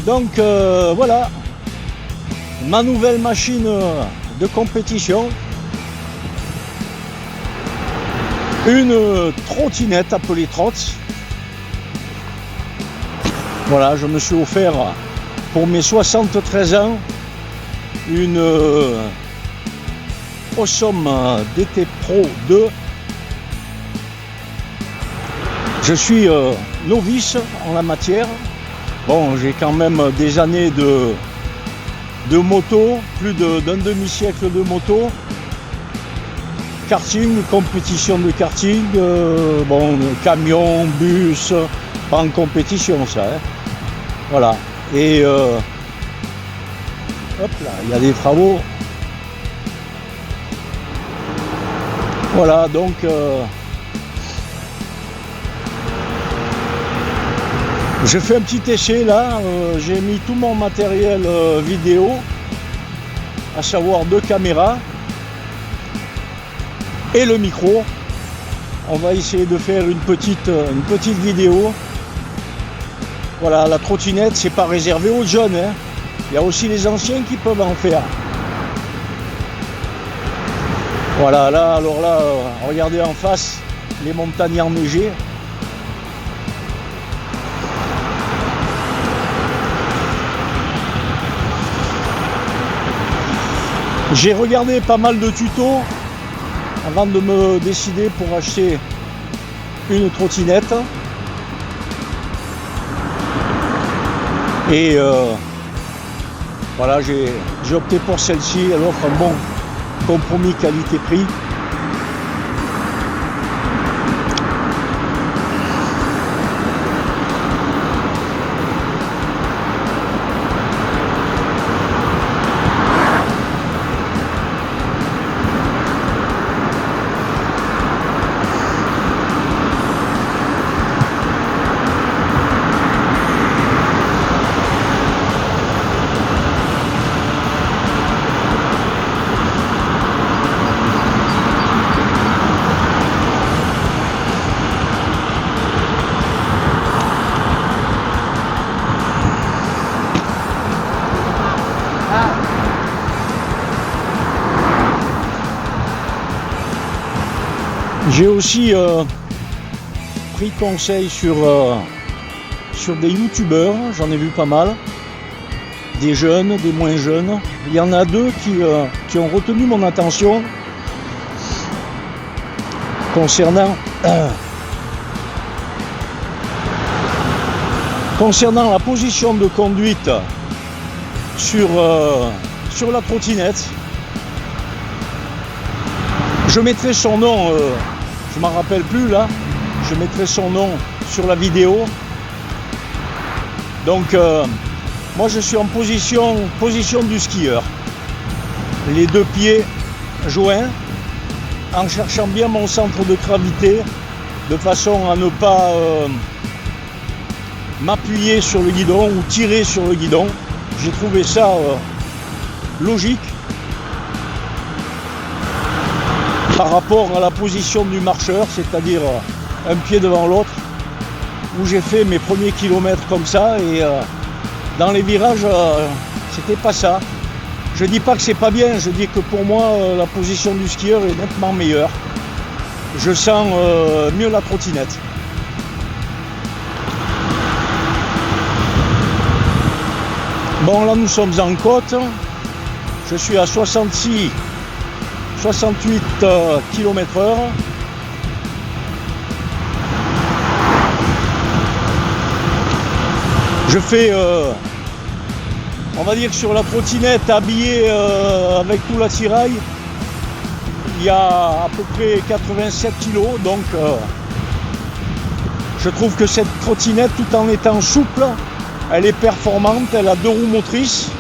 Donc voilà, ma nouvelle machine de compétition. Une trottinette appelée Trotz. Voilà, je me suis offert pour mes 73 ans une Awesome DT Pro 2. Je suis novice en la matière. Bon, j'ai quand même des années de moto, plus d'un demi-siècle de moto. Karting, compétition de karting, bon, camion, bus, pas en compétition ça. Hein. Voilà. Et hop là, il y a des travaux. Voilà, donc j'ai fait un petit essai là, j'ai mis tout mon matériel vidéo, à savoir 2 caméras et le micro. On va essayer de faire une petite vidéo. Voilà, la trottinette, c'est pas réservé aux jeunes, hein. Il y a aussi les anciens qui peuvent en faire. Voilà, là, alors là, regardez en face les montagnes enneigées. J'ai regardé pas mal de tutos avant de me décider pour acheter une trottinette. Et voilà, j'ai opté pour celle-ci. Elle offre un bon compromis qualité-prix. J'ai aussi pris conseil sur des youtubeurs, j'en ai vu pas mal, des jeunes, des moins jeunes. Il y en a 2 qui ont retenu mon attention concernant la position de conduite sur la trottinette. Je mettrai son nom, je m'en rappelle plus là, je mettrai son nom sur la vidéo. Donc moi je suis en position du skieur, les 2 pieds joints, en cherchant bien mon centre de gravité, de façon à ne pas m'appuyer sur le guidon ou tirer sur le guidon. J'ai trouvé ça logique par rapport à la position du marcheur, c'est-à-dire un pied devant l'autre, où j'ai fait mes premiers kilomètres comme ça, et dans les virages, c'était pas ça. Je dis pas que c'est pas bien, je dis que pour moi, la position du skieur est nettement meilleure. Je sens mieux la trottinette. Bon, là nous sommes en côte, je suis à 68 km/h. Je fais, on va dire que sur la trottinette habillée avec tout l'attirail, il y a à peu près 87 kg, donc je trouve que cette trottinette, tout en étant souple, elle est performante, elle a 2 roues motrices.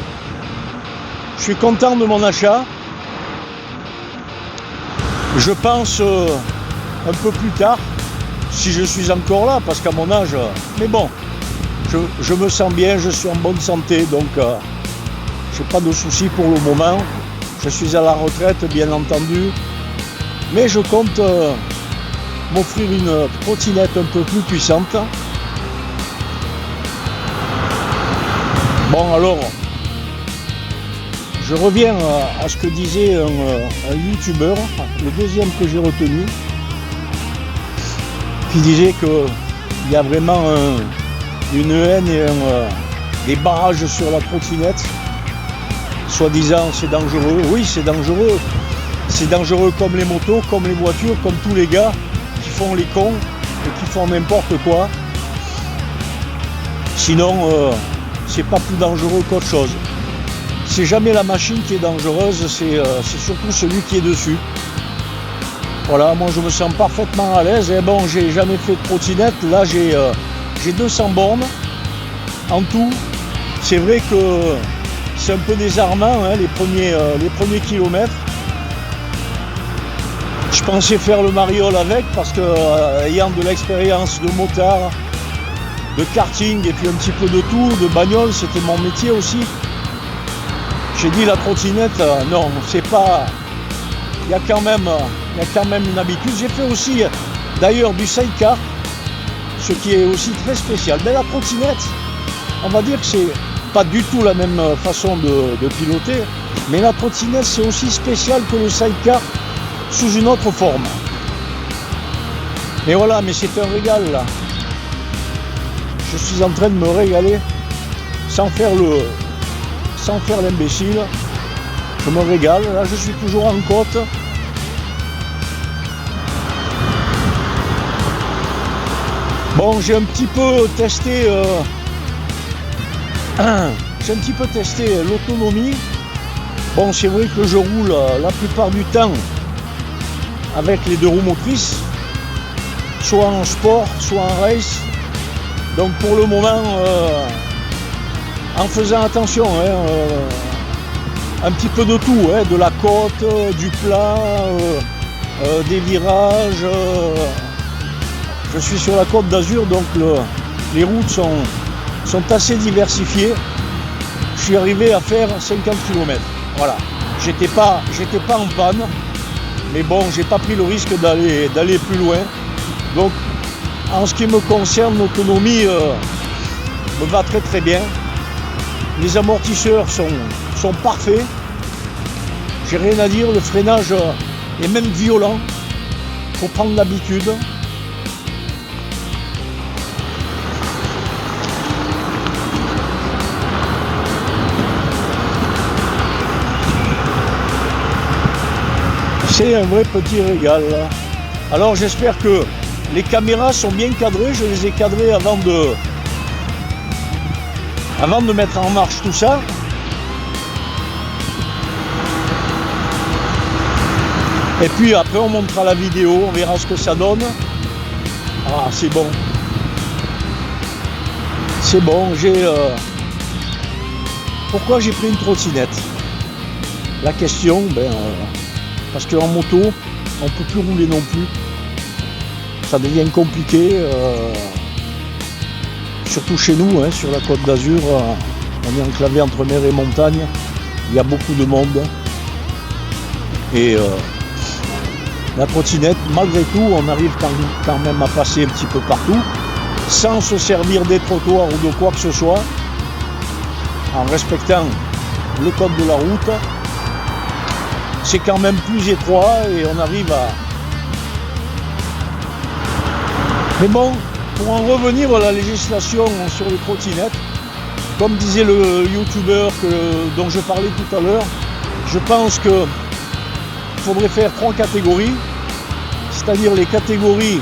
Je suis content de mon achat. Je pense un peu plus tard, si je suis encore là, parce qu'à mon âge, mais bon, je me sens bien, je suis en bonne santé, donc j'ai pas de soucis pour le moment. Je suis à la retraite, bien entendu, mais je compte m'offrir une trottinette un peu plus puissante. Bon alors, je reviens à ce que disait un youtubeur, le deuxième que j'ai retenu, qui disait qu'il y a vraiment une haine et des barrages sur la trottinette. Soi-disant c'est dangereux. Oui, c'est dangereux. C'est dangereux comme les motos, comme les voitures, comme tous les gars qui font les cons et qui font n'importe quoi. Sinon, c'est pas plus dangereux qu'autre chose. C'est jamais la machine qui est dangereuse, c'est surtout celui qui est dessus. Voilà, moi je me sens parfaitement à l'aise. Et bon, j'ai jamais fait de trottinette. Là, j'ai 200 bornes en tout. C'est vrai que c'est un peu désarmant, hein, les premiers kilomètres. Je pensais faire le mariole avec parce que ayant de l'expérience de motard, de karting et puis un petit peu de tout, de bagnole, c'était mon métier aussi. J'ai dit la trottinette, non, c'est pas. Il y a quand même une habitude. J'ai fait aussi d'ailleurs du sidecar, ce qui est aussi très spécial. Mais la trottinette, on va dire que c'est pas du tout la même façon de piloter, mais la trottinette c'est aussi spécial que le sidecar sous une autre forme. Mais voilà, mais c'est un régal là. Je suis en train de me régaler sans faire l'imbécile. Je me régale, là je suis toujours en côte. Bon, j'ai un petit peu testé l'autonomie. Bon, c'est vrai que je roule la plupart du temps avec les 2 roues motrices, soit en sport, soit en race. Donc pour le moment, en faisant attention, un petit peu de tout, de la côte, du plat, des virages. Je suis sur la Côte d'Azur, donc les routes sont assez diversifiées. Je suis arrivé à faire 50 km. Voilà. J'étais pas en panne, mais bon, j'ai pas pris le risque d'aller plus loin. Donc, en ce qui me concerne, l'autonomie me va très très bien. Les amortisseurs sont parfaits. J'ai rien à dire, le freinage est même violent. Faut prendre l'habitude. C'est un vrai petit régal. Alors j'espère que les caméras sont bien cadrées. Je les ai cadrées avant de mettre en marche tout ça. Et puis après on montrera la vidéo, on verra ce que ça donne. Ah, c'est bon. C'est bon, pourquoi j'ai pris une trottinette? La question, parce qu'en moto, on ne peut plus rouler non plus. Ça devient compliqué. Surtout chez nous, sur la Côte d'Azur, on est enclavé entre mer et montagne. Il y a beaucoup de monde. Et la trottinette, malgré tout, on arrive quand même à passer un petit peu partout, sans se servir des trottoirs ou de quoi que ce soit, en respectant le code de la route. C'est quand même plus étroit et on arrive à... Mais bon, pour en revenir à la législation sur les trottinettes, comme disait le youtubeur dont je parlais tout à l'heure, je pense qu'il faudrait faire 3 catégories, c'est-à-dire les catégories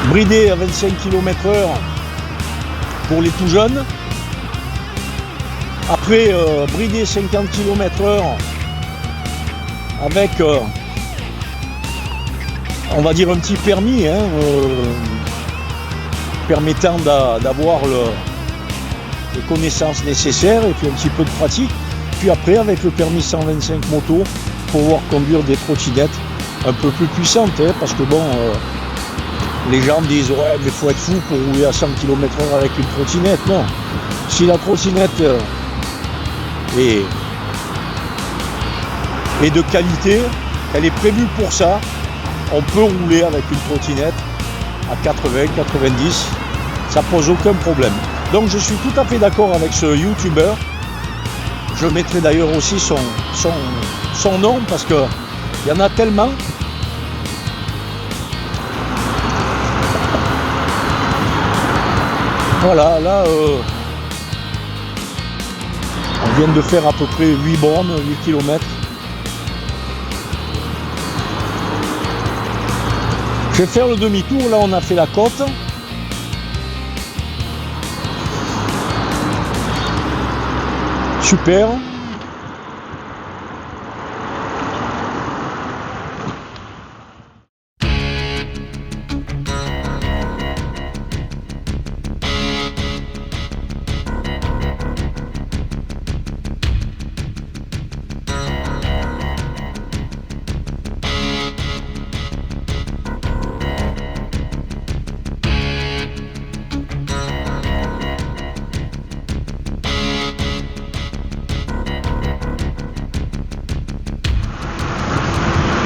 bridées à 25 km/h pour les tout jeunes, après bridé 50 km/h avec on va dire un petit permis permettant d'avoir les connaissances nécessaires et puis un petit peu de pratique. Puis après avec le permis 125 moto, pouvoir conduire des trottinettes un peu plus puissantes, parce que bon, les gens disent ouais mais faut être fou pour rouler à 100 km/h avec une trottinette. Non, si la trottinette et de qualité, elle est prévue pour ça. On peut rouler avec une trottinette à 80, 90, ça pose aucun problème. Donc je suis tout à fait d'accord avec ce youtubeur. Je mettrai d'ailleurs aussi son nom parce que il y en a tellement. Voilà, là on vient de faire à peu près 8 bornes, 8 km. Je vais faire le demi-tour, là on a fait la côte. Super.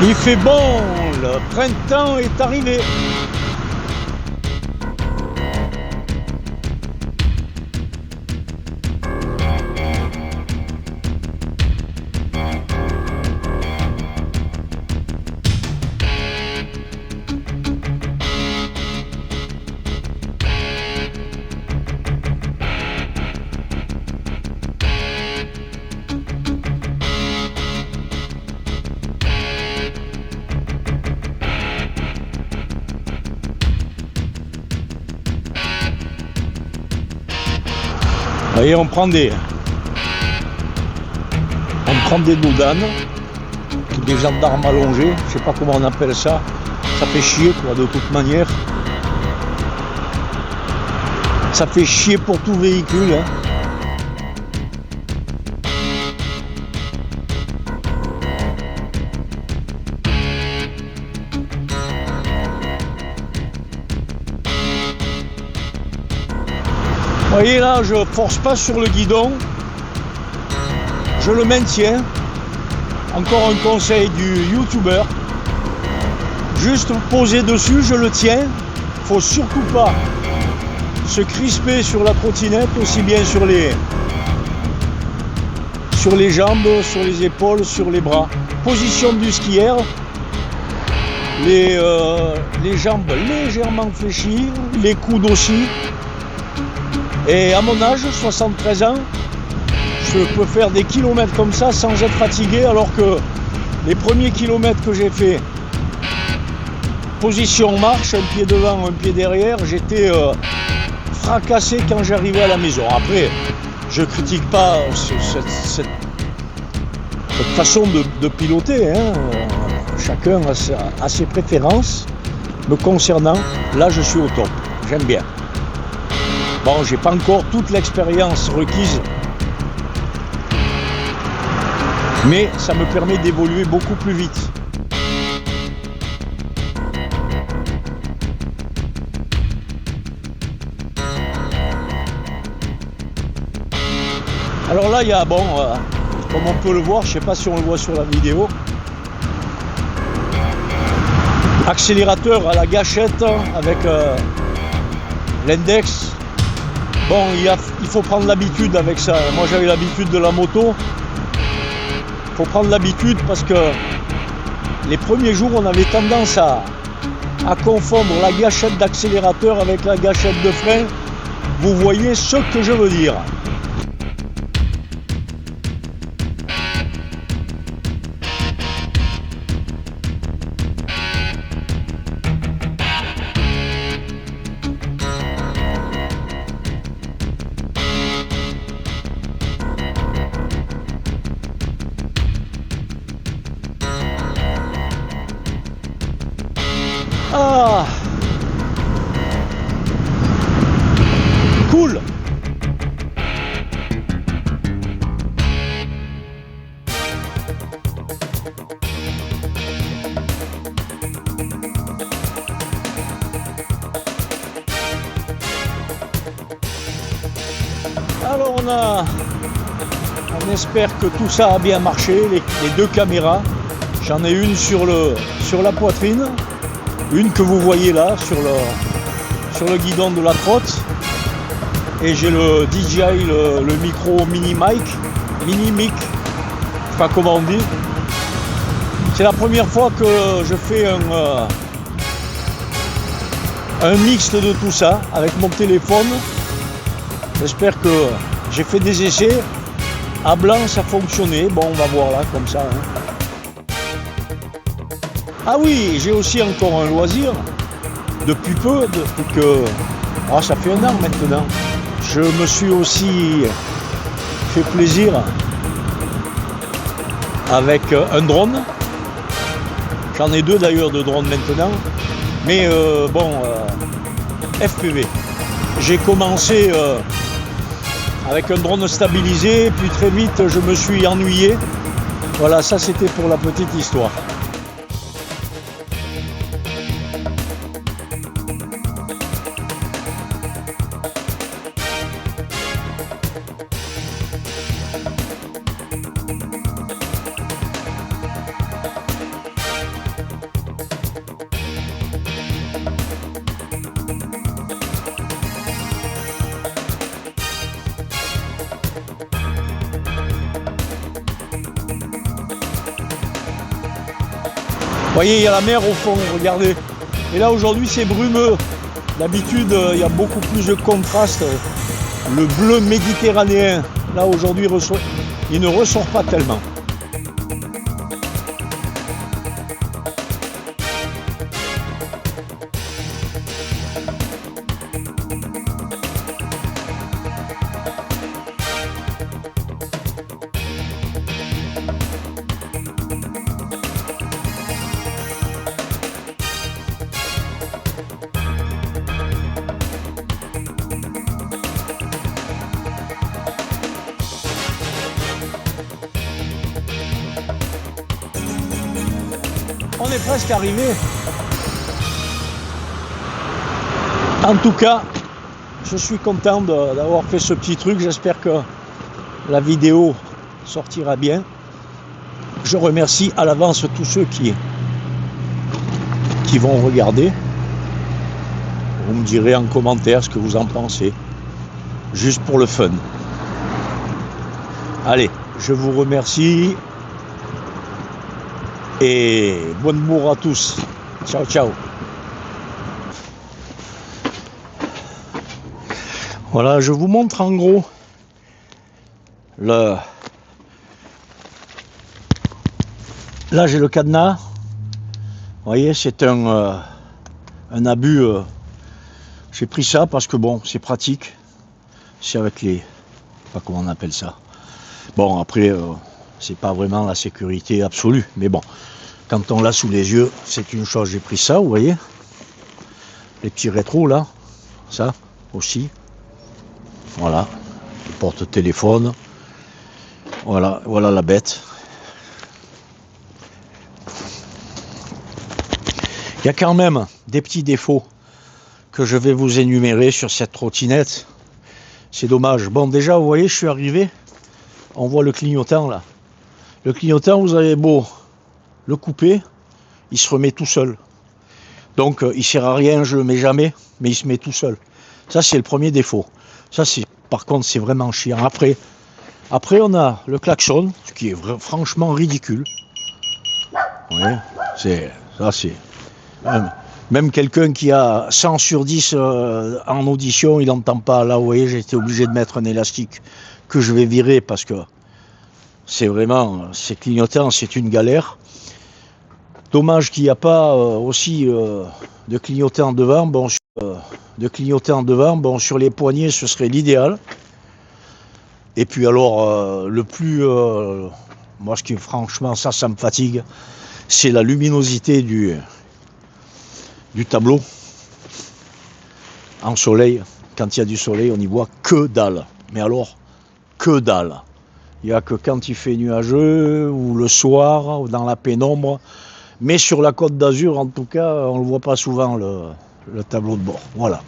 Il fait bon, le printemps est arrivé. Vous voyez, on prend des dos d'âne, des gendarmes allongés, je sais pas comment on appelle ça, ça fait chier quoi, de toute manière. Ça fait chier pour tout véhicule. Hein. Vous voyez là, je force pas sur le guidon, je le maintiens. Encore un conseil du youtubeur, juste poser dessus, je le tiens. Faut surtout pas se crisper sur la trottinette, aussi bien sur les jambes, sur les épaules, sur les bras. Position du skieur, les jambes légèrement fléchies, les coudes aussi. Et à mon âge, 73 ans, je peux faire des kilomètres comme ça sans être fatigué, alors que les premiers kilomètres que j'ai fait, position marche, un pied devant, un pied derrière, j'étais fracassé quand j'arrivais à la maison. Après, je critique pas cette façon de piloter, hein. Chacun a ses préférences. Me concernant, là je suis au top, j'aime bien. Bon, j'ai pas encore toute l'expérience requise, mais ça me permet d'évoluer beaucoup plus vite. Alors là, il y a, bon, comme on peut le voir, je sais pas si on le voit sur la vidéo, accélérateur à la gâchette avec l'index. Bon, il faut prendre l'habitude avec ça. Moi, j'avais l'habitude de la moto. Il faut prendre l'habitude parce que les premiers jours, on avait tendance à confondre la gâchette d'accélérateur avec la gâchette de frein. Vous voyez ce que je veux dire. Ah, cool. Alors on espère que tout ça a bien marché, les deux caméras. J'en ai une sur la poitrine, une que vous voyez là sur le guidon de la trotte. et j'ai le DJI, le micro mini mic, je sais pas comment on dit. C'est la première fois que je fais un mixte de tout ça avec mon téléphone. J'espère que j'ai fait des essais. À blanc, ça fonctionnait. Bon, on va voir là, comme ça. Ah oui, j'ai aussi encore un loisir. Depuis peu, depuis que... Ah, ça fait 1 an maintenant. Je me suis aussi fait plaisir avec un drone. J'en ai 2 d'ailleurs de drones maintenant. Mais FPV. J'ai commencé avec un drone stabilisé, puis très vite je me suis ennuyé. Voilà, ça c'était pour la petite histoire. Vous voyez, il y a la mer au fond, regardez. Et là aujourd'hui c'est brumeux. D'habitude il y a beaucoup plus de contraste. Le bleu méditerranéen, là aujourd'hui il ne ressort pas tellement. On est presque arrivé. En tout cas, je suis content d'avoir fait ce petit truc. J'espère que la vidéo sortira bien. Je remercie à l'avance tous ceux qui vont regarder. Vous me direz en commentaire ce que vous en pensez. Juste pour le fun. Allez, je vous remercie. Et bonne bourre à tous. Ciao, ciao. Voilà, je vous montre en gros là j'ai le cadenas. Vous voyez, c'est un abus. J'ai pris ça parce que bon, c'est pratique. C'est avec les... Je sais pas comment on appelle ça. Bon, après... c'est pas vraiment la sécurité absolue, mais bon, quand on l'a sous les yeux, c'est une chose. J'ai pris ça, vous voyez, les petits rétros là, ça aussi, voilà, le porte-téléphone, voilà la bête. Il y a quand même des petits défauts que je vais vous énumérer sur cette trottinette. C'est dommage. Bon, déjà, vous voyez, je suis arrivé, on voit le clignotant là. Le clignotant, vous avez beau le couper, il se remet tout seul. Donc il ne sert à rien, je ne le mets jamais, mais il se met tout seul. Ça c'est le premier défaut. Ça par contre c'est vraiment chiant. Après on a le klaxon, ce qui est franchement ridicule. Vous voyez, même quelqu'un qui a 100 sur 10 en audition, il n'entend pas. Là vous voyez, j'ai été obligé de mettre un élastique que je vais virer parce que c'est ces clignotants, c'est une galère. Dommage qu'il n'y a pas aussi de clignotants devant. Bon, sur les poignets, ce serait l'idéal. Et puis alors, moi, franchement, ça me fatigue, c'est la luminosité du tableau en soleil. Quand il y a du soleil, on n'y voit que dalle. Mais alors, que dalle. Il n'y a que quand il fait nuageux, ou le soir, ou dans la pénombre. Mais sur la Côte d'Azur, en tout cas, on ne le voit pas souvent, le tableau de bord. Voilà.